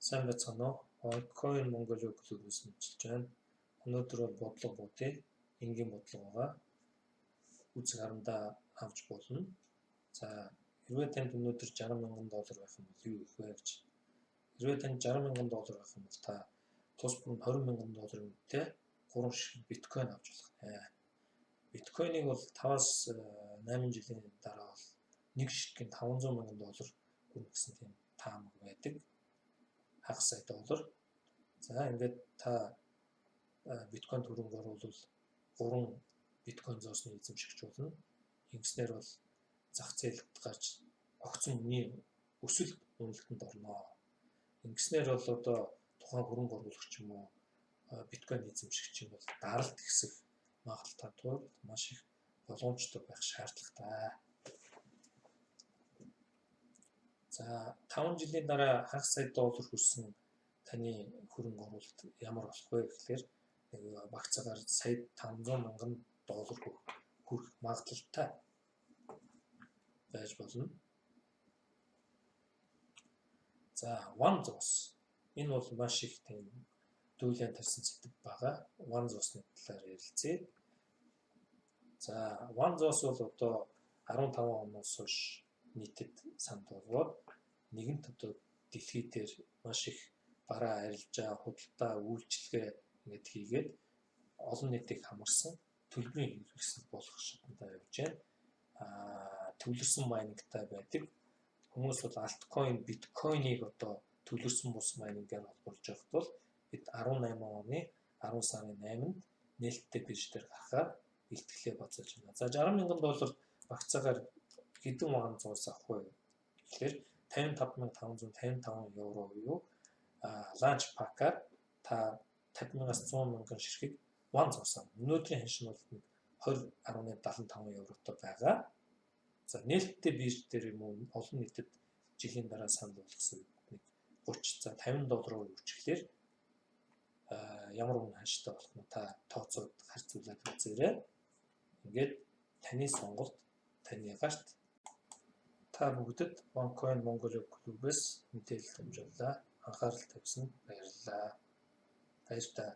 Сайн байцгаана уу? Coin Mongolia клубээс мэдчилж байна. Өнөөдөр бол бодлого буудъя. Энгийн бодлого байгаа. Үзэг харандаа авч болно. За, хэрвээ танд өнөөдөр $60,000 байх юм бол юу хийх вэ гэж. Хэрвээ танд $60,000 байх юм бол та тус бүр нь $20,000-тэй 3 шиг биткойн авч болох нэ. Биткойныг бол 5-аас 8 жилийн дараа бол нэг ширхгийн $500,000 хүрнэ гэсэн тийм таамаг байдаг. Хагас сая доллар. За ингээд та биткойн төрөнд оруулал 3 биткойн зоосны эзэмшигч болно. Ингэснээр бол зах зээлд гарч огцон үний өсөлт үнэлтэнд орно. Ингэснээр бол одоо тухайн хөрөнгө оруулагч юм уу биткойн эзэмшигч юм бол даралт ихсэх магадлалтай тул маш их боломжтой байх шаардлагатай. За 5 жилийн дараа хагас сая доллар хүрсэн таны хөрөнгө оруулалт ямар болох вэ гэхээр нэг багцаагаар сая $500,000 хүрэх магадлалтай байж болно. За OneZoos энэ бол маш их тийм дүүлэн тарсан сэдв байгаа. OneZoos-ны талаар ярилцъя. За OneZoos бол одоо 15 оноос хойш нийтэд санд болоод нэгэнт одоо дэлхий дээр маш их бараа арилжаа, худалдаа, үйлчилгээ ингээд хийгээд олон нийтийг хамарсан төлбөрийн хэрэгсэл болох шатндаа явж байна. Төвлөрсөн майнингтай байдаг. Хүмүүс бол альткойн, биткойныг одоо төвлөрсөн бус майнингээр холбуулж явахд бол бид 18 оны 10 сарын 8-нд нээлттэй бирж дээр гарахаар илтгэлээ бацааж байна. За $60,000 багцаагаар хэдэн OneZoos авах вэ гэхээр €55,555 буюу ланч пакаар та 50,000-аас 100,000 ширхэг OneZoos авна. Өнөөдрийн ханш нь бол €20.75 байгаа. За нээлттэй бирж дээр юм уу олон нийтэд жилийн дараа санал болгосон нэг 30 за $50 үржиглээр ямар хүн ханштай болох нь та тооцоод харьцуулаад үзээрэй. Ингээд таны сонголт таны гарт. Та бүгдэд OneCoin Mongolia клубээс мэдээлэл дамжууллаа. Анхаарал тавьсан баярлалаа. Баяр таа.